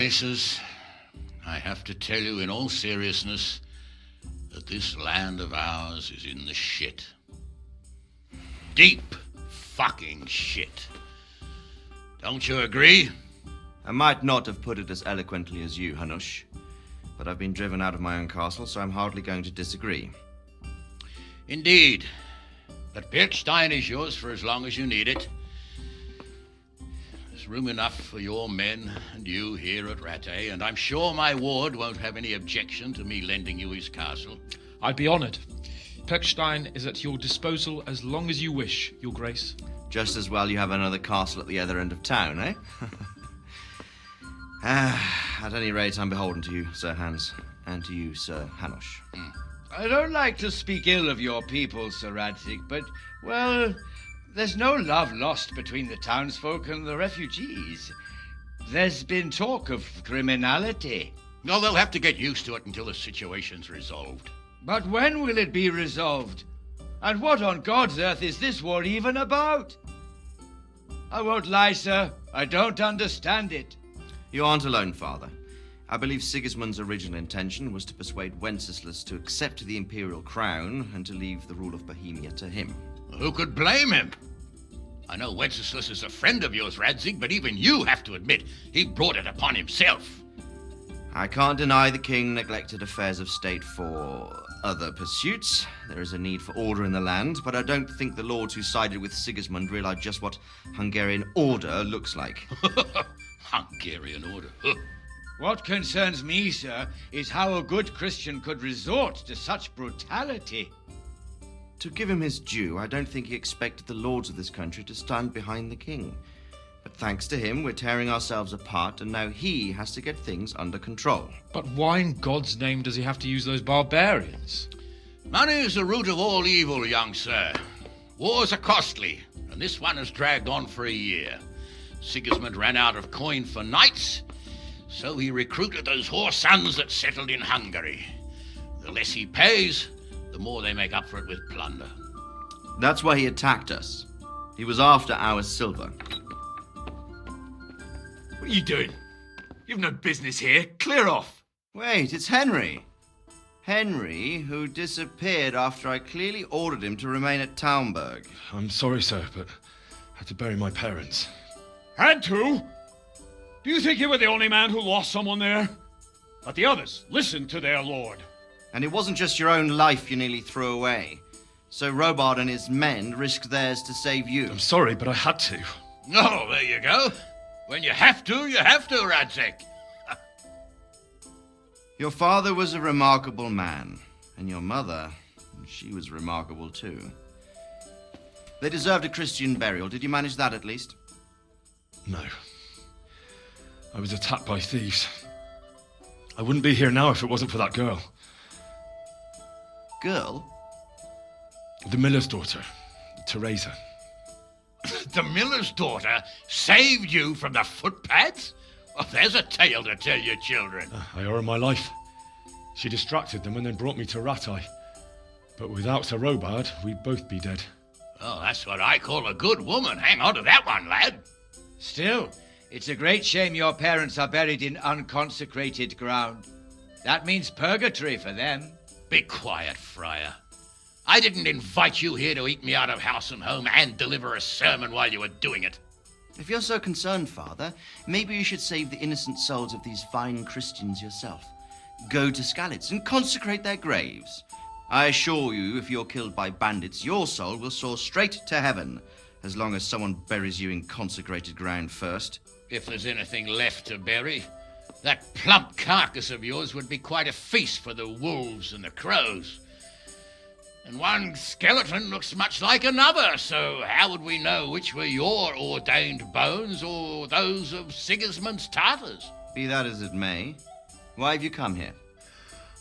Graces, I have to tell you in all seriousness that this land of ours is in the shit. Deep fucking shit. Don't you agree? I might not have put it as eloquently as you, Hanush, but I've been driven out of my own castle, so I'm hardly going to disagree. Indeed. But Birkstein is yours for as long as you need it. There's room enough for your men and you here at Rattay, and I'm sure my ward won't have any objection to me lending you his castle. I'd be honoured. Birkstein is at your disposal as long as you wish, Your Grace. Just as well you have another castle at the other end of town, eh? At any rate, I'm beholden to you, Sir Hans, and to you, Sir Hanush. I don't like to speak ill of your people, Sir Radzig, but, well, there's no love lost between the townsfolk and the refugees. There's been talk of criminality. No, they'll have to get used to it until the situation's resolved. But when will it be resolved? And what on God's earth is this war even about? I won't lie, sir. I don't understand it. You aren't alone, Father. I believe Sigismund's original intention was to persuade Wenceslas to accept the imperial crown and to leave the rule of Bohemia to him. Who could blame him? I know Wenceslas is a friend of yours, Radzig, but even you have to admit he brought it upon himself. I can't deny the king neglected affairs of state for other pursuits. There is a need for order in the land, but I don't think the lords who sided with Sigismund realized just what Hungarian order looks like. Hungarian order? What concerns me, sir, is how a good Christian could resort to such brutality. To give him his due, I don't think he expected the lords of this country to stand behind the king. But thanks to him, we're tearing ourselves apart, and now he has to get things under control. But why in God's name does he have to use those barbarians? Money is the root of all evil, young sir. Wars are costly, and this one has dragged on for a year. Sigismund ran out of coin for knights, so he recruited those whore sons that settled in Hungary. The less he pays, the more they make up for it with plunder. That's why he attacked us. He was after our silver. What are you doing? You've no business here. Clear off. Wait, it's Henry. Henry, who disappeared after I clearly ordered him to remain at Taunberg. I'm sorry, sir, but I had to bury my parents. Had to? Do you think you were the only man who lost someone there? But the others listened to their lord. And it wasn't just your own life you nearly threw away. So Robard and his men risked theirs to save you. I'm sorry, but I had to. Oh, there you go. When you have to, Radzig. Your father was a remarkable man, and your mother, she was remarkable too. They deserved a Christian burial. Did you manage that at least? No. I was attacked by thieves. I wouldn't be here now if it wasn't for that girl. Girl? The miller's daughter, Teresa. The miller's daughter saved you from the footpads? Well, there's a tale to tell your children. I owe her my life. She distracted them and then brought me to Rattay. But without Sir Robard, we'd both be dead. Oh, that's what I call a good woman. Hang on to that one, lad. Still, it's a great shame your parents are buried in unconsecrated ground. That means purgatory for them. Be quiet, Friar. I didn't invite you here to eat me out of house and home and deliver a sermon while you were doing it. If you're so concerned, Father, maybe you should save the innocent souls of these fine Christians yourself. Go to Skalitz and consecrate their graves. I assure you, if you're killed by bandits, your soul will soar straight to heaven, as long as someone buries you in consecrated ground first. If there's anything left to bury, that plump carcass of yours would be quite a feast for the wolves and the crows. And one skeleton looks much like another, so how would we know which were your ordained bones or those of Sigismund's Tartars? Be that as it may, why have you come here?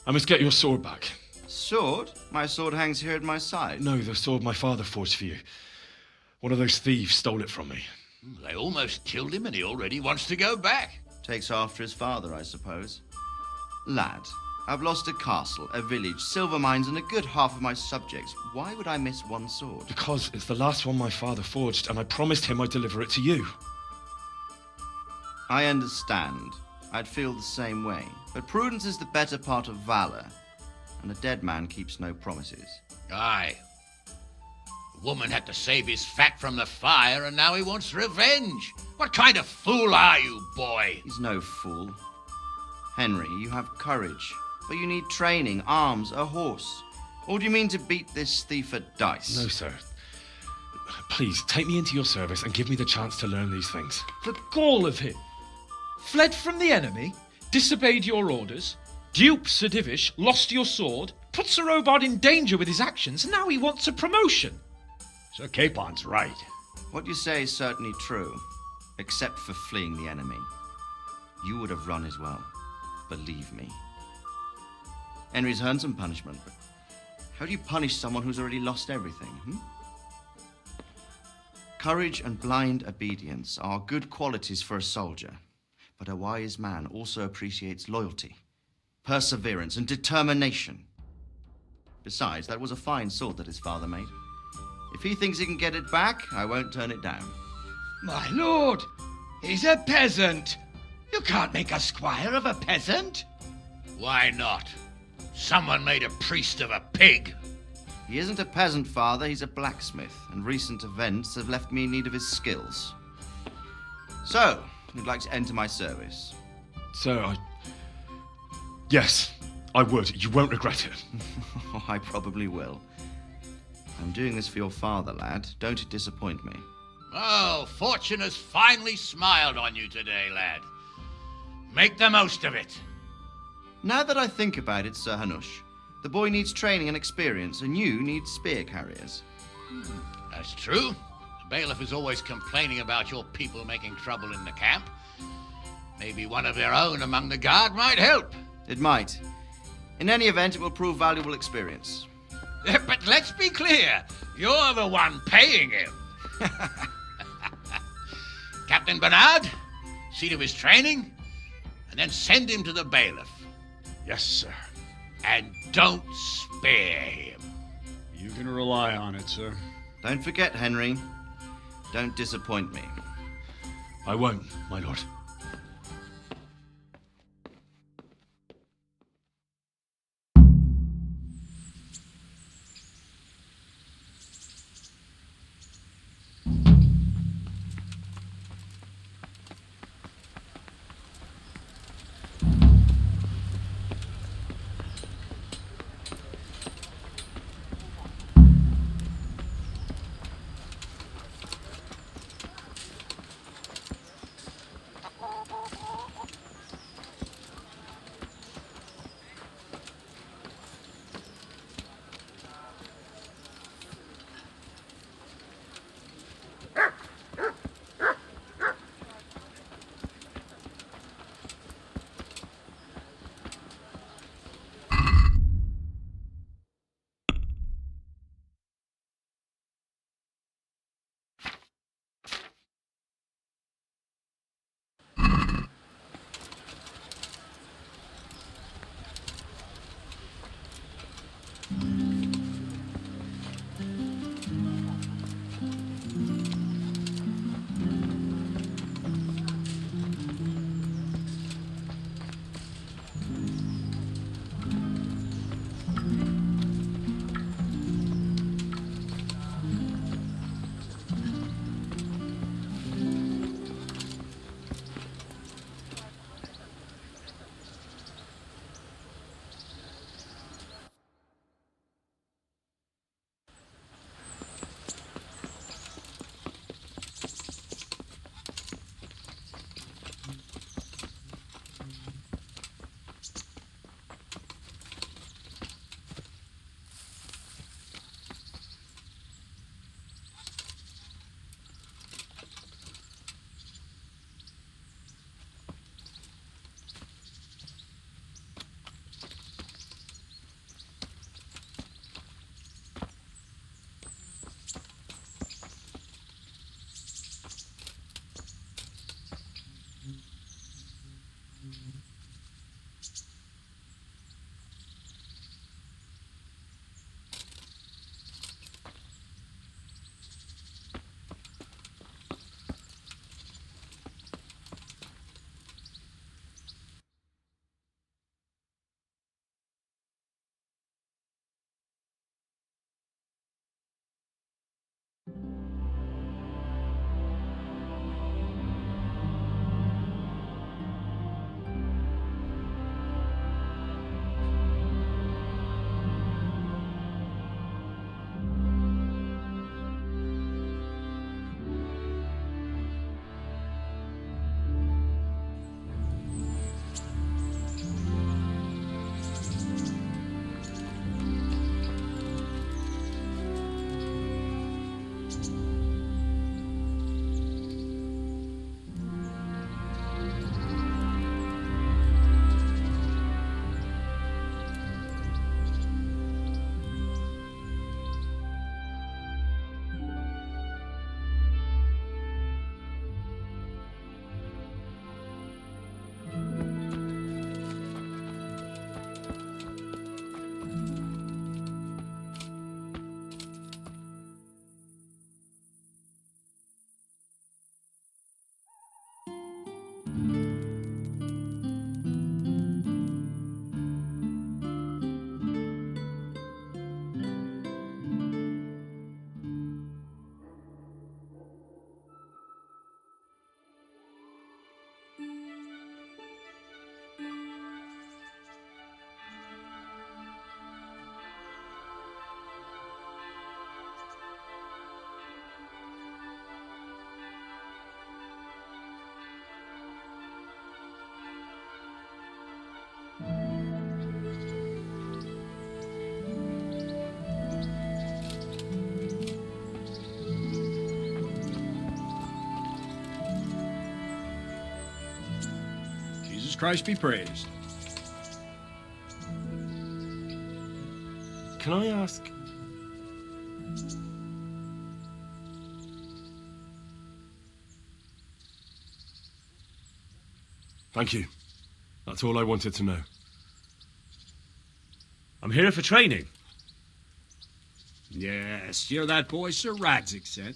I must get your sword back. Sword? My sword hangs here at my side. No, the sword my father forged for you. One of those thieves stole it from me. They almost killed him and he already wants to go back. Takes after his father, I suppose. Lad, I've lost a castle, a village, silver mines, and a good half of my subjects. Why would I miss one sword? Because it's the last one my father forged, and I promised him I'd deliver it to you. I understand. I'd feel the same way. But prudence is the better part of valor, and a dead man keeps no promises. Aye. The woman had to save his fat from the fire, and now he wants revenge. What kind of fool are you, boy? He's no fool. Henry, you have courage, but you need training, arms, a horse. Or do you mean to beat this thief at dice? No, sir. Please, take me into your service and give me the chance to learn these things. The gall of him. Fled from the enemy, disobeyed your orders, duped Sir Divish, lost your sword, put Sir Robard in danger with his actions, and now he wants a promotion. Sir Capon's right. What you say is certainly true, except for fleeing the enemy. You would have run as well, believe me. Henry's earned some punishment, but how do you punish someone who's already lost everything, Courage and blind obedience are good qualities for a soldier, but a wise man also appreciates loyalty, perseverance, and determination. Besides, that was a fine sword that his father made. If he thinks he can get it back, I won't turn it down. My lord, he's a peasant. You can't make a squire of a peasant. Why not? Someone made a priest of a pig. He isn't a peasant, father, he's a blacksmith, and recent events have left me in need of his skills. So, you'd like to enter my service? Sir, Yes, I would. You won't regret it. Oh, I probably will. I'm doing this for your father, lad. Don't disappoint me. Oh, fortune has finally smiled on you today, lad. Make the most of it. Now that I think about it, Sir Hanush, the boy needs training and experience, and you need spear carriers. That's true. The bailiff is always complaining about your people making trouble in the camp. Maybe one of their own among the guard might help. It might. In any event, it will prove valuable experience. But let's be clear. You're the one paying him. Captain Bernard, see to his training, and then send him to the bailiff. Yes, sir. And don't spare him. You can rely on it, sir. Don't forget, Henry. Don't disappoint me. I won't, my lord. Christ be praised. Can I ask? Thank you. That's all I wanted to know. I'm here for training. Yes, you're that boy Sir Radzig said.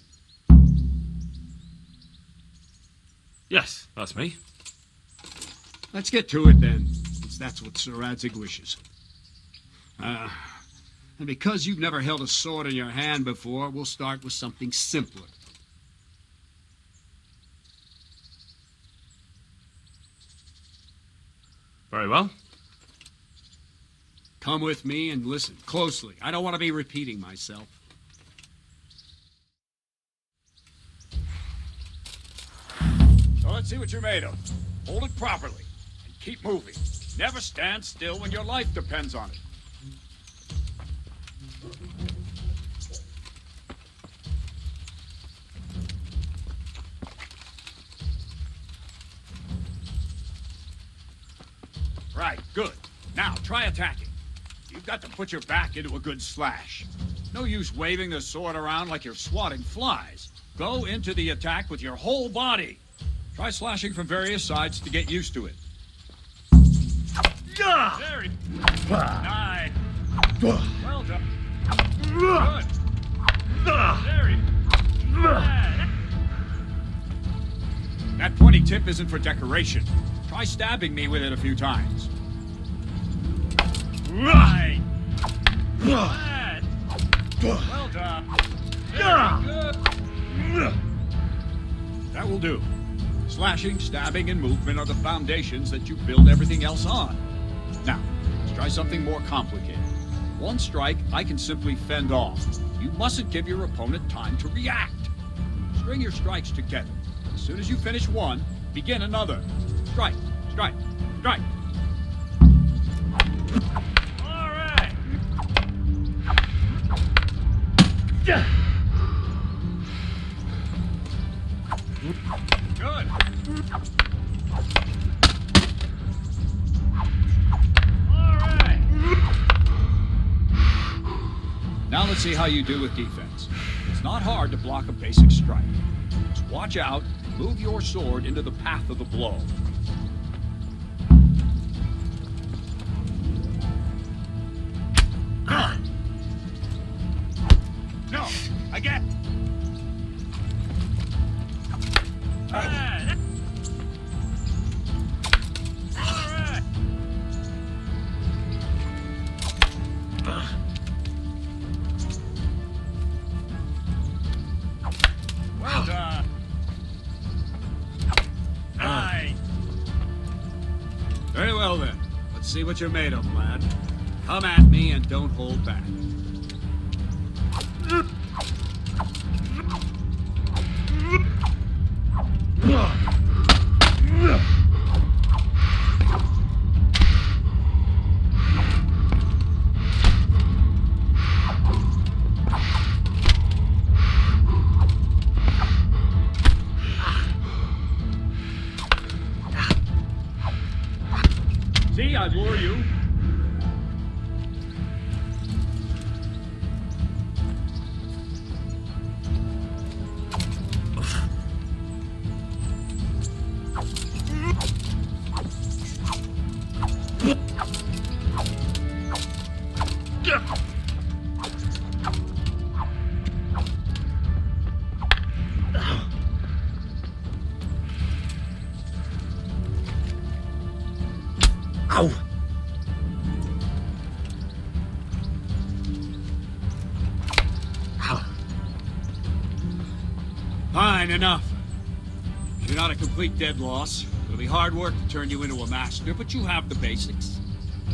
Yes, that's me. Let's get to it then, since that's what Sir Radzig wishes. And because you've never held a sword in your hand before, we'll start with something simpler. Very well. Come with me and listen closely. I don't want to be repeating myself. So let's see what you're made of. Hold it properly and keep moving. Never stand still when your life depends on it. Right, good. Now, try attacking. You've got to put your back into a good slash. No use waving the sword around like you're swatting flies. Go into the attack with your whole body. Try slashing from various sides to get used to it. Very nice. Well done. Good. Very bad. That pointy tip isn't for decoration. Try stabbing me with it a few times. Right. Bad. Well done. Very good. That will do. Slashing, stabbing, and movement are the foundations that you build everything else on. Now, let's try something more complicated. One strike, I can simply fend off. You mustn't give your opponent time to react. String your strikes together. As soon as you finish one, begin another. Strike, strike, strike. All right. Good. All right. Now let's see how you do with defense. It's not hard to block a basic strike. Just watch out and move your sword into the path of the blow. No, again. All right. Well done. Nice. Very well then. Let's see what you're made of, lad. Come at me and don't hold back. See, I lure you. Ow! Fine, enough. You're not a complete dead loss. It'll be hard work to turn you into a master, but you have the basics.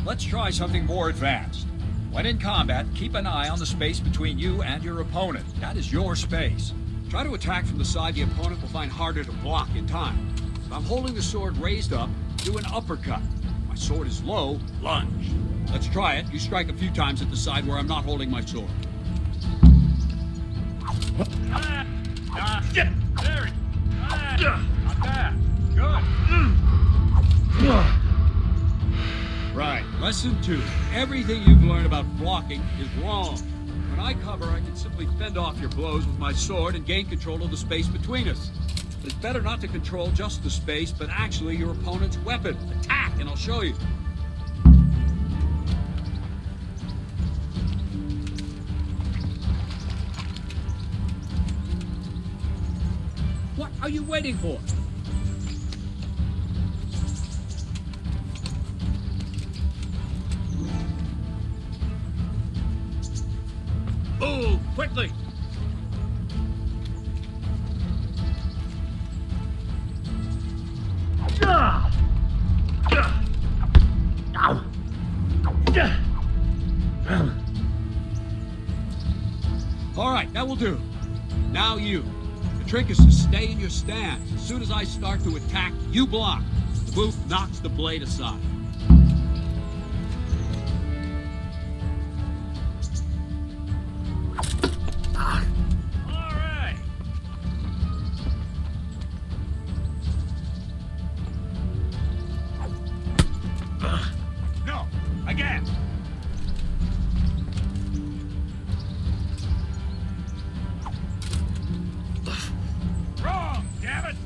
Let's try something more advanced. When in combat, keep an eye on the space between you and your opponent. That is your space. Try to attack from the side the opponent will find harder to block in time. If I'm holding the sword raised up, do an uppercut. If my sword is low, lunge. Let's try it. You strike a few times at the side where I'm not holding my sword. There it. Not bad. Good. Right. Lesson 2. Everything you've learned about blocking is wrong. When I cover, I can simply fend off your blows with my sword and gain control of the space between us. But it's better not to control just the space, but actually your opponent's weapon. Attack, and I'll show you. What are you waiting for? Move, quickly! All right, that will do. Now you. The trick is to stay in your stance. As soon as I start to attack, you block. The move knocks the blade aside. All right. No, again. Wrong, damn it!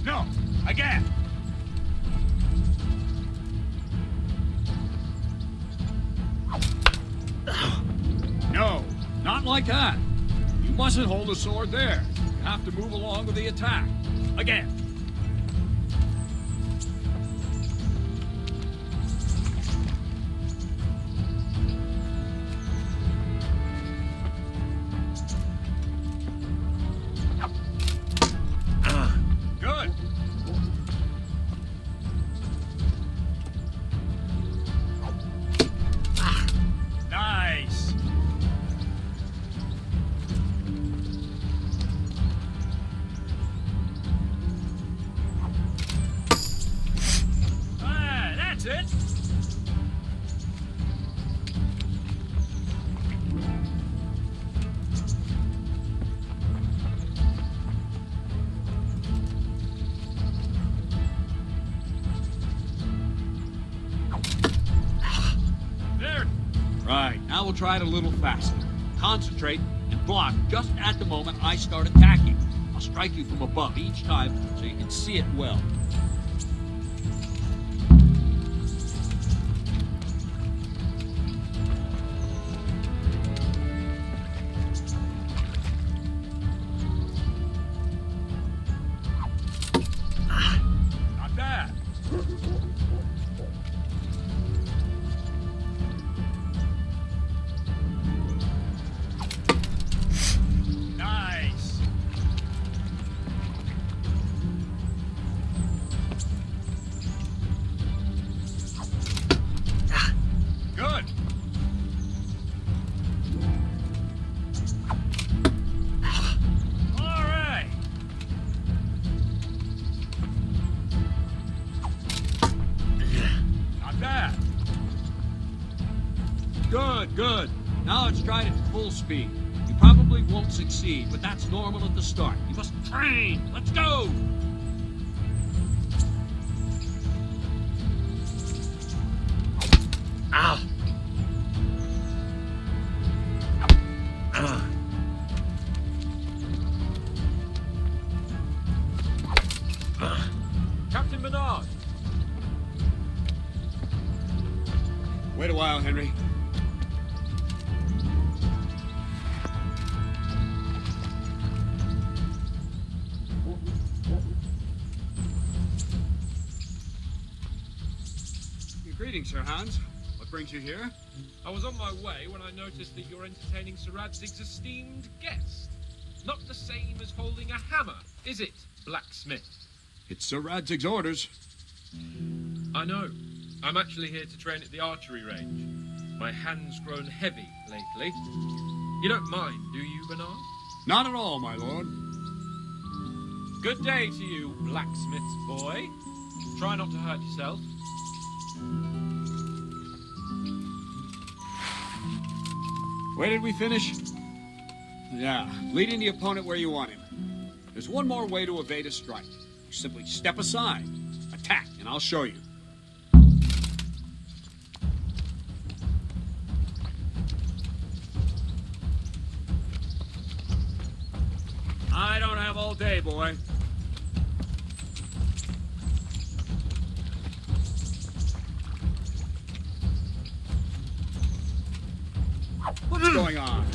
No, again. No, not like that. You mustn't hold the sword there. You have to move along with the attack. Again. Good. Nice. That's it. There. Right, now we'll try it a little faster. Concentrate and block just at the moment I start attacking. I'll strike you from above each time so you can see it well. Not bad. Nice. Good. All right. Not bad. Good, good. Now let's try it at full speed. You probably won't succeed, but that's normal at the start. You must train. Let's go. Captain Menard. Wait a while, Henry. Greetings, Sir Hans. What brings you here? I was on my way when I noticed that you're entertaining Sir Radzig's esteemed guest. Not the same as holding a hammer, is it, blacksmith? It's Sir Radzig's orders. I know. I'm actually here to train at the archery range. My hand's grown heavy lately. You don't mind, do you, Bernard? Not at all, my lord. Good day to you, blacksmith's boy. Try not to hurt yourself. Where did we finish? Yeah, leading the opponent where you want him. There's one more way to evade a strike. You simply step aside, attack, and I'll show you. I don't have all day, boy. What's going on?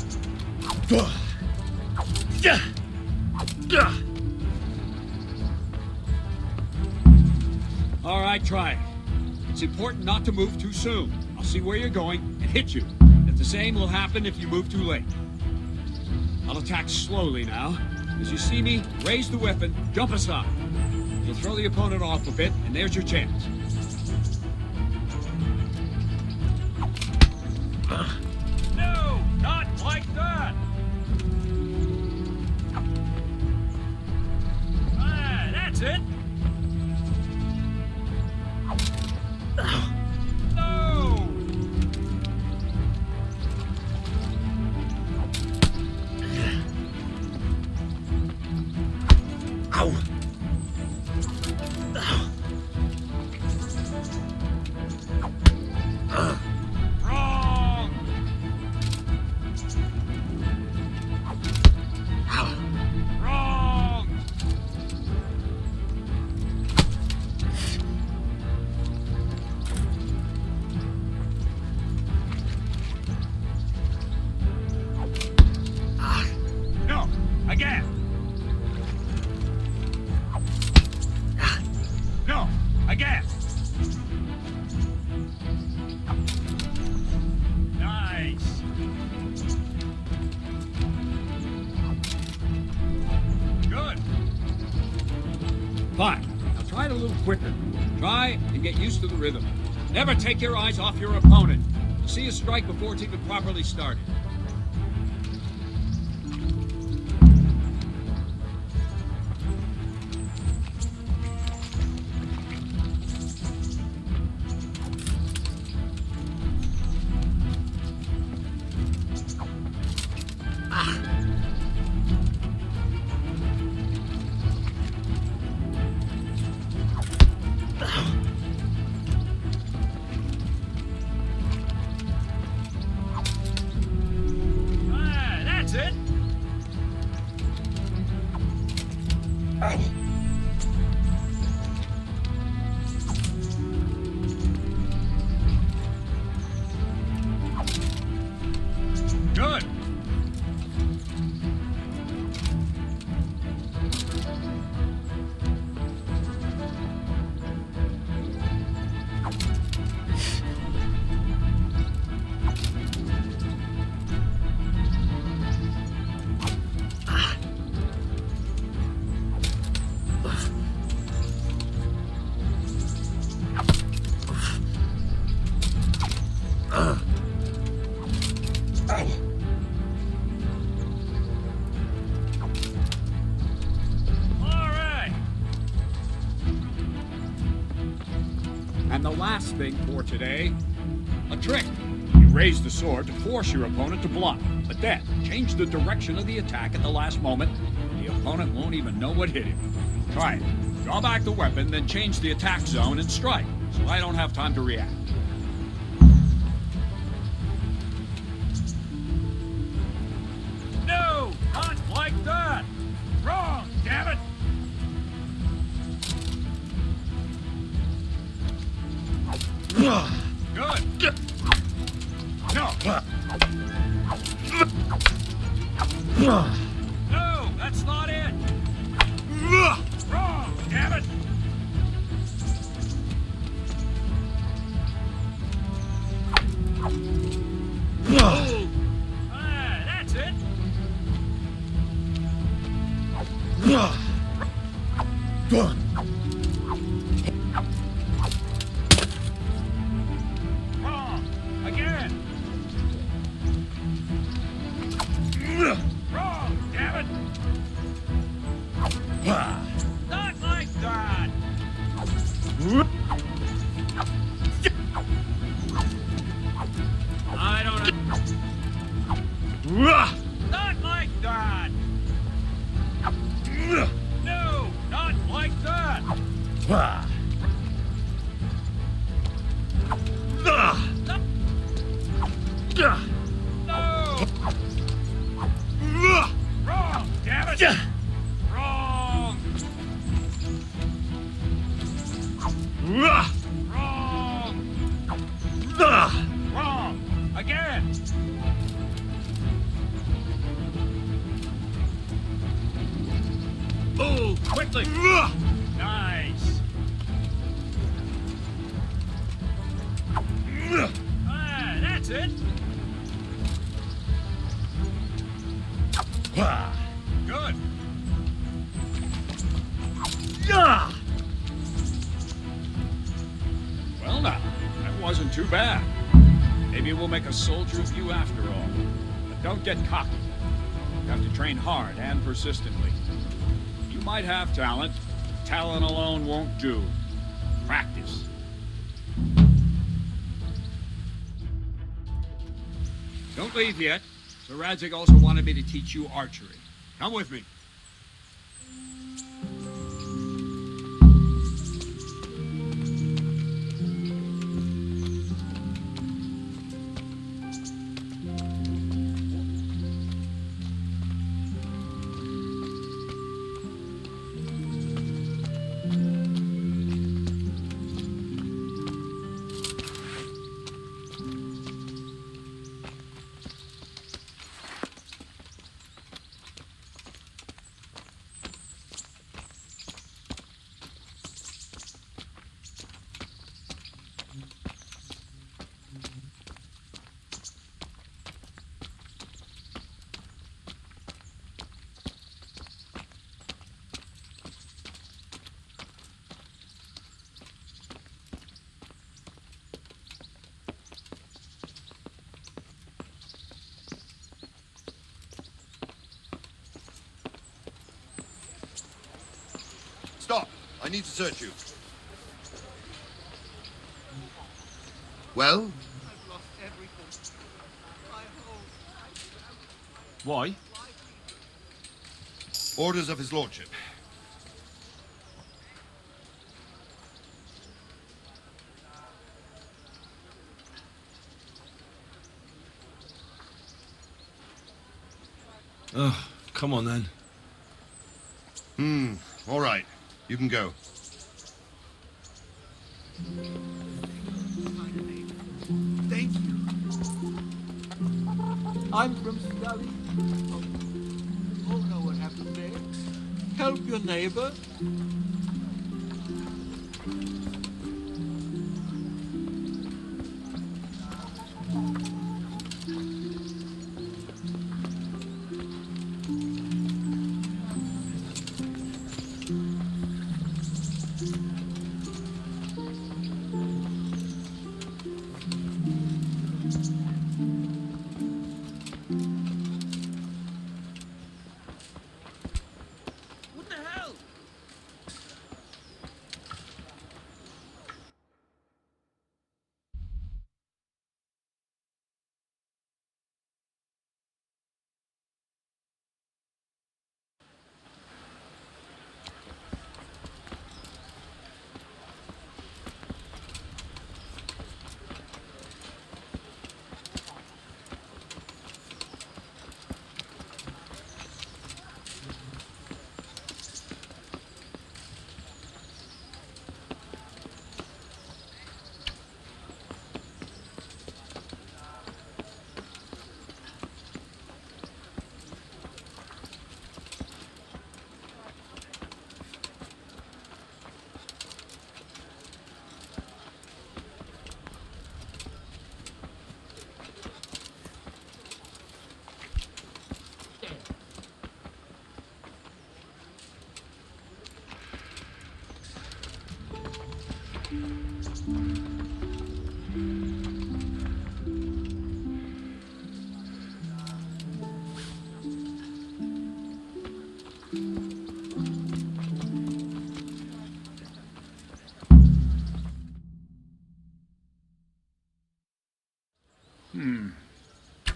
All right, try it. It's important not to move too soon. I'll see where you're going and hit you. If the same will happen if you move too late. I'll attack slowly now. As you see me, raise the weapon, jump aside. You'll throw the opponent off a bit, and there's your chance. No, not like that! Ah, that's it! No! Wrong! Wrong! No, again. No, again. Nice. Good. Fine. Now try it a little quicker. Try and get used to the rhythm. Never take your eyes off your opponent. See a strike before it's even properly started. Ah, that's it. Good. All right. And the last thing for today, a trick. You raise the sword to force your opponent to block, but then change the direction of the attack at the last moment. The opponent won't even know what hit him. Try it. Draw back the weapon, then change the attack zone and strike, so I don't have time to react. No, not like that. Wrong, damn it. Good. No. No, that's not it. Wrong, damn it. Ah, that's it. Wrong. Again. Wrong, damn it. Not like that! No, not like that! No! Wrong, damn it! Wrong! Wrong! Wrong! Again! Move quickly! Nice! Ah, that's it! Good! Well now, that wasn't too bad. Maybe we'll make a soldier of you after all. But don't get cocky. You have to train hard and persistently. You might have talent. Talent alone won't do. Practice. Don't leave yet. Sir Radzig also wanted me to teach you archery. Come with me. Stop! I need to search you. Well? I've lost everything. My home. Why? Orders of his lordship. Oh, come on then. All right. You can go. Thank you. I'm from Scully. Oh, know what happened there? Help your neighbor. What the hell?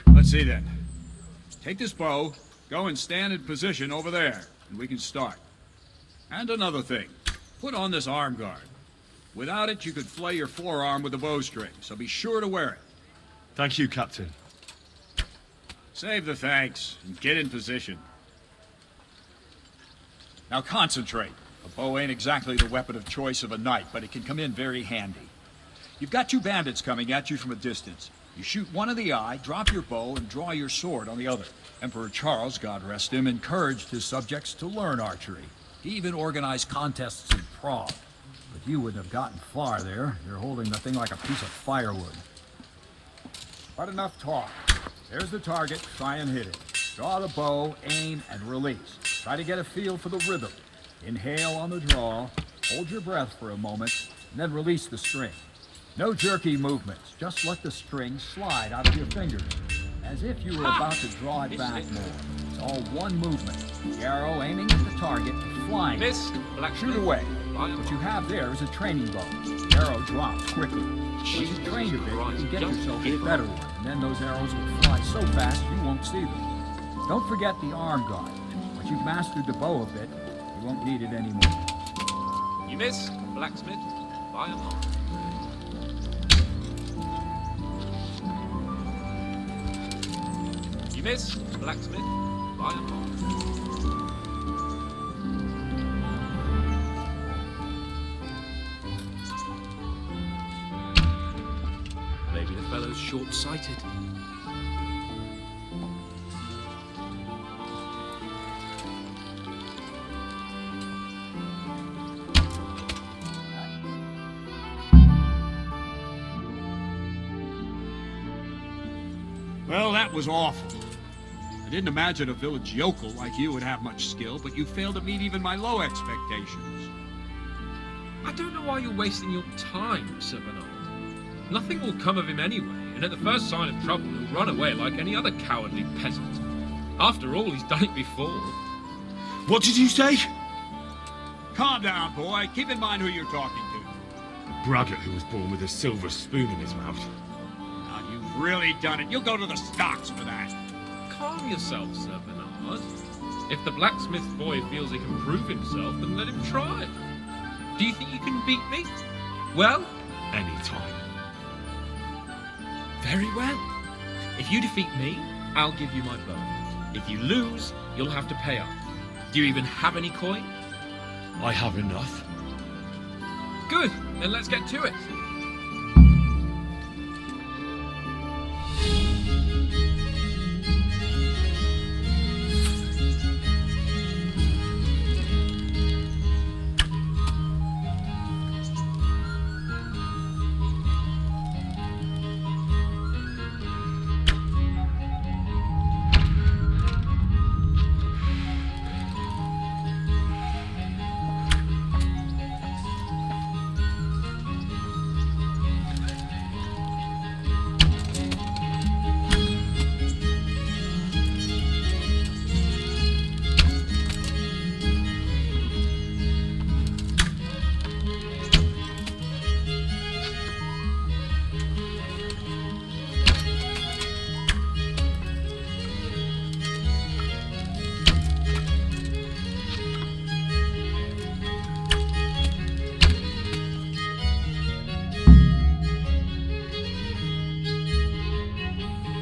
Let's see then. Take this bow, go and stand in position over there, and we can start. And another thing, put on this arm guard. Without it, you could flay your forearm with a bowstring, so be sure to wear it. Thank you, Captain. Save the thanks, and get in position. Now concentrate. A bow ain't exactly the weapon of choice of a knight, but it can come in very handy. You've got two bandits coming at you from a distance. You shoot one in the eye, drop your bow, and draw your sword on the other. Emperor Charles, God rest him, encouraged his subjects to learn archery. He even organized contests in Prague. But you wouldn't have gotten far there. You're holding the thing like a piece of firewood. But enough talk. There's the target. Try and hit it. Draw the bow, aim, and release. Try to get a feel for the rhythm. Inhale on the draw, hold your breath for a moment, and then release the string. No jerky movements. Just let the string slide out of your fingers, as if you were about to draw it back more. It's all one movement. The arrow aiming at the target and flying. Shoot away. What you have there is a training bow. The arrow drops quickly. Once you've trained a bit, you can get yourself a better one, and then those arrows will fly so fast you won't see them. Don't forget the arm guard. Once you've mastered the bow a bit, you won't need it anymore. You miss, blacksmith, by a mile. You miss, blacksmith, by a mile. Maybe the fellow's short-sighted. Well, that was awful. I didn't imagine a village yokel like you would have much skill, but you failed to meet even my low expectations. I don't know why you're wasting your time, Sir Bernard. Nothing will come of him anyway, and at the first sign of trouble, he'll run away like any other cowardly peasant. After all, he's done it before. What did you say? Calm down, boy. Keep in mind who you're talking to. Braggart who was born with a silver spoon in his mouth. Now, you've really done it. You'll go to the stocks for that. Calm yourself, Sir Bernard. If the blacksmith boy feels he can prove himself, then let him try. Do you think you can beat me? Well? Anytime. Very well. If you defeat me, I'll give you my bow. If you lose, you'll have to pay up. Do you even have any coin? I have enough. Good, then let's get to it.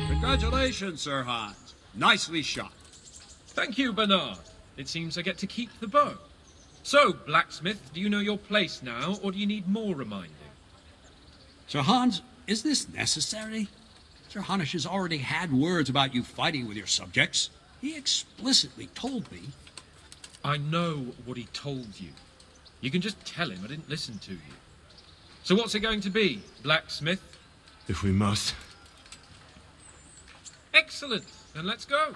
Congratulations, Sir Hans. Nicely shot. Thank you, Bernard. It seems I get to keep the bow. So, blacksmith, do you know your place now, or do you need more reminding? Sir Hans, is this necessary? Sir Hanush has already had words about you fighting with your subjects. He explicitly told me. I know what he told you. You can just tell him I didn't listen to you. So what's it going to be, blacksmith? If we must. Excellent, then let's go.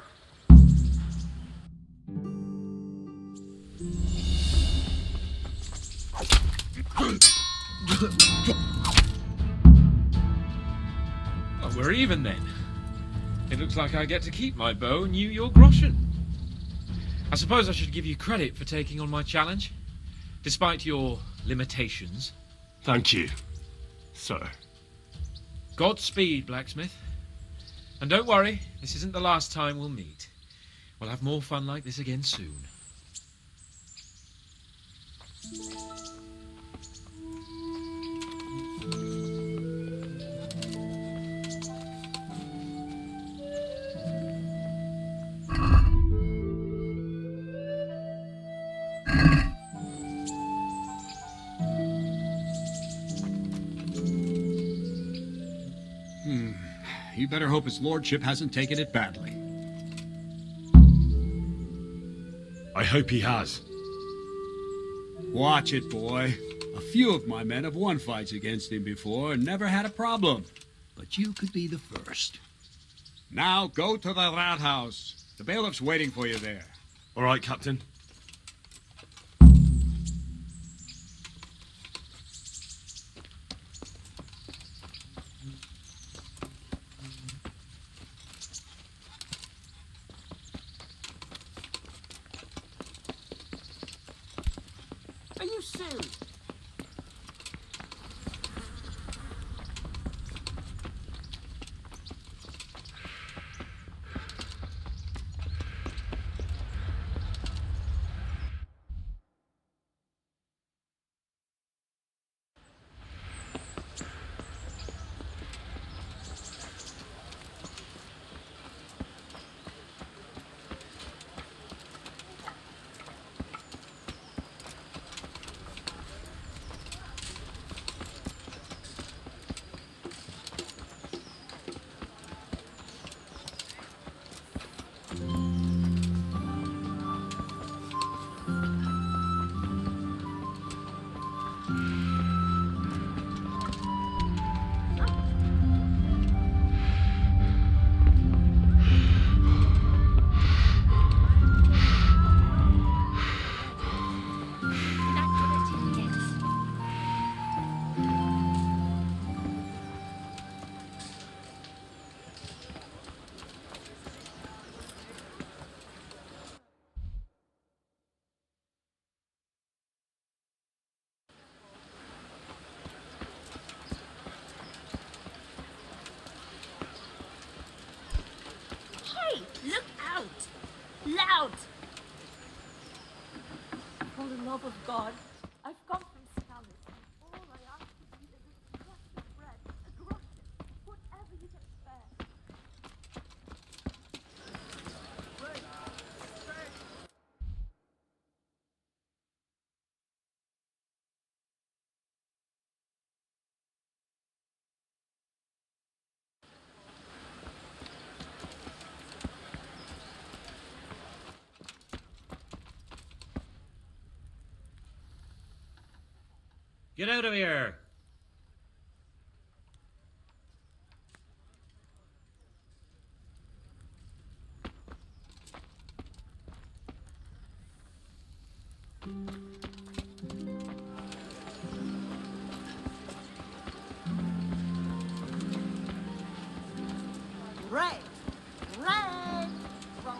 Well, we're even then. It looks like I get to keep my bow and you your groschen. I suppose I should give you credit for taking on my challenge, despite your limitations. Thank you, sir. Godspeed, blacksmith. And don't worry, this isn't the last time we'll meet. We'll have more fun like this again soon. You better hope his lordship hasn't taken it badly. I hope he has. Watch it, boy. A few of my men have won fights against him before and never had a problem. But you could be the first. Now go to the rat house. The bailiff's waiting for you there. All right, Captain. Are you serious? Hey, look out! Loud! For the love of God, I've come from Scarlet, and all I ask of you is a crust of bread, a groschen, whatever you can spare. Get out of here! Red! Red! From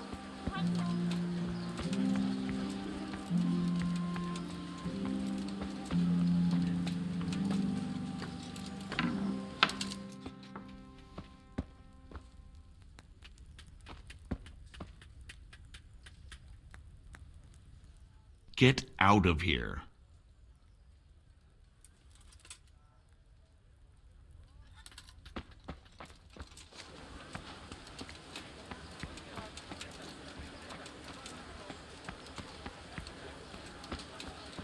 Get out of here.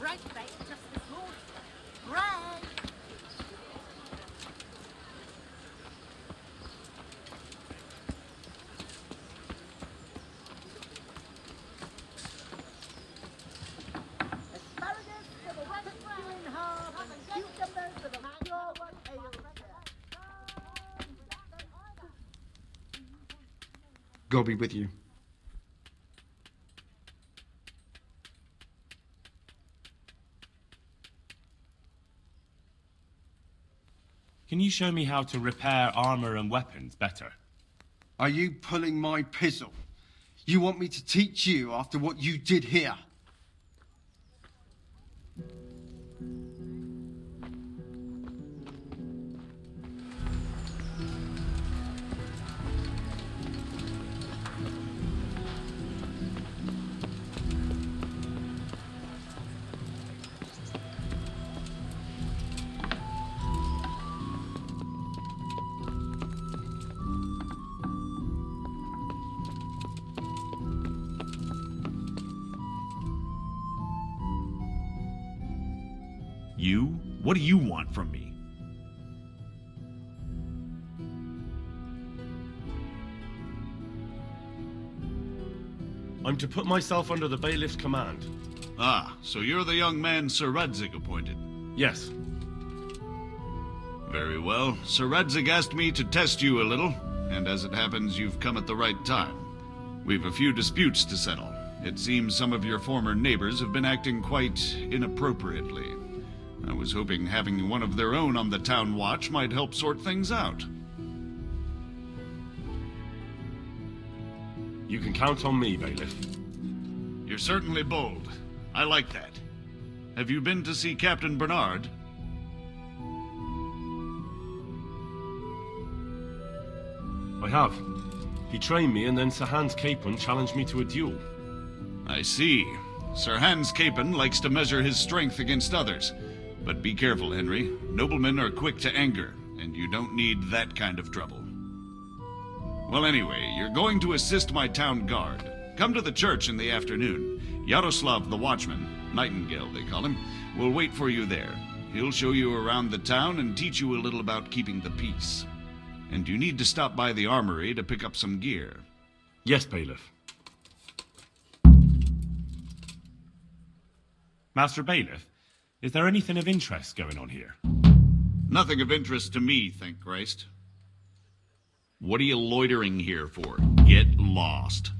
right back just this morning. Red! Asparagus for the one doing half, and cucumbers for the pure one ale. God be with you. Can you show me how to repair armor and weapons better? Are you pulling my pizzle? You want me to teach you after what you did here? You? What do you want from me? I'm to put myself under the bailiff's command. Ah, so you're the young man Sir Radzig appointed. Yes. Very well. Sir Radzig asked me to test you a little, and as it happens, you've come at the right time. We've a few disputes to settle. It seems some of your former neighbors have been acting quite inappropriately. I was hoping having one of their own on the town watch might help sort things out. You can count on me, bailiff. You're certainly bold. I like that. Have you been to see Captain Bernard? I have. He trained me, and then Sir Hans Capon challenged me to a duel. I see. Sir Hans Capon likes to measure his strength against others. But be careful, Henry. Noblemen are quick to anger, and you don't need that kind of trouble. Well, anyway, you're going to assist my town guard. Come to the church in the afternoon. Yaroslav the watchman, Nightingale they call him, will wait for you there. He'll show you around the town and teach you a little about keeping the peace. And you need to stop by the armory to pick up some gear. Yes, bailiff. Master Bailiff, is there anything of interest going on here? Nothing of interest to me, thank Christ. What are you loitering here for? Get lost.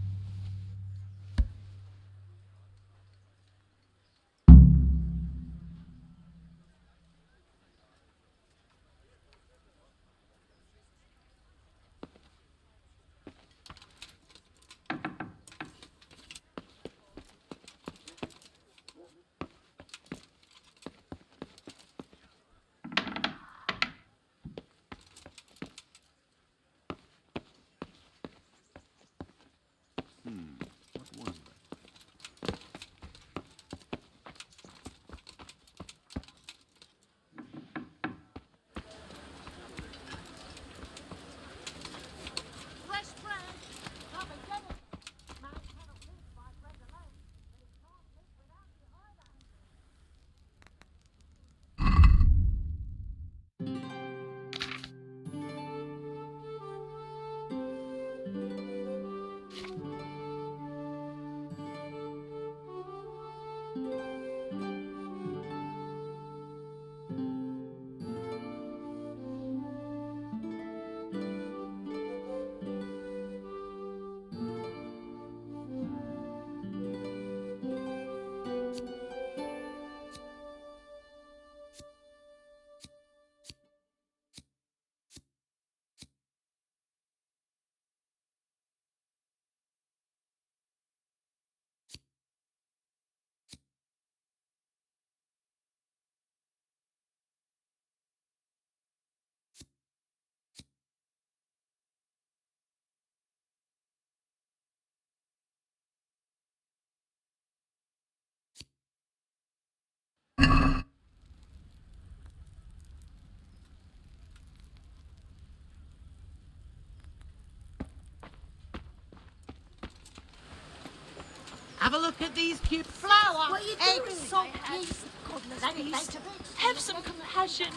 Have a look at these cute flower. What are you doing? eggs. So please, goodness, please. Have some compassion.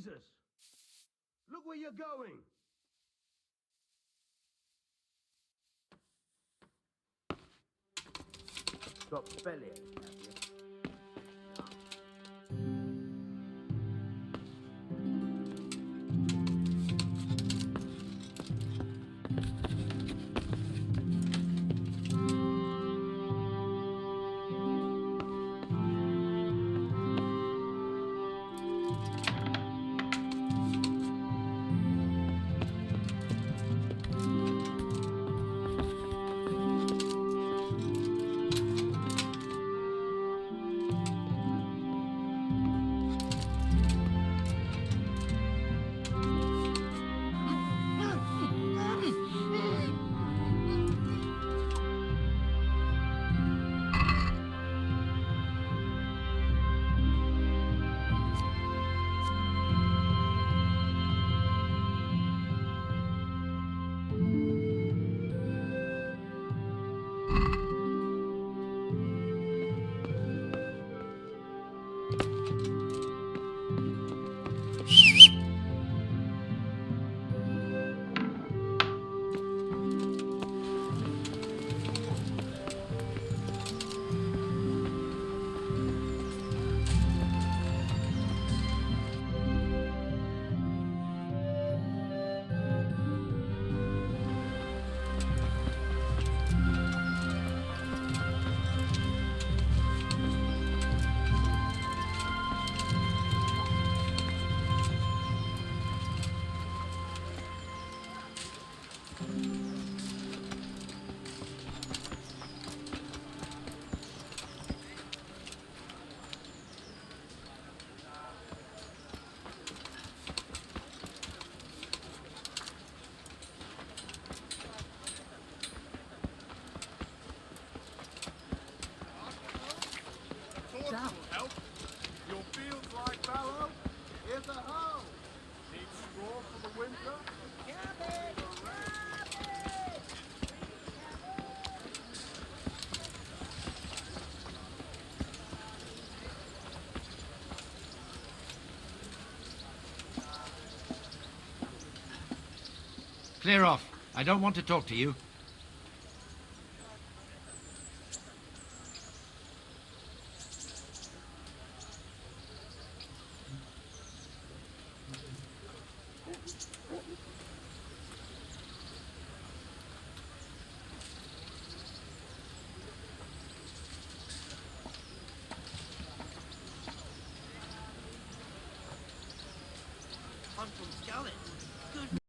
Jesus! Look where you're going! Got bellyache, have you? Down. Help. Your fields like fallow. Here's a hoe. Need straw for the winter. Clear off. I don't want to talk to you. I'm from Scarlet.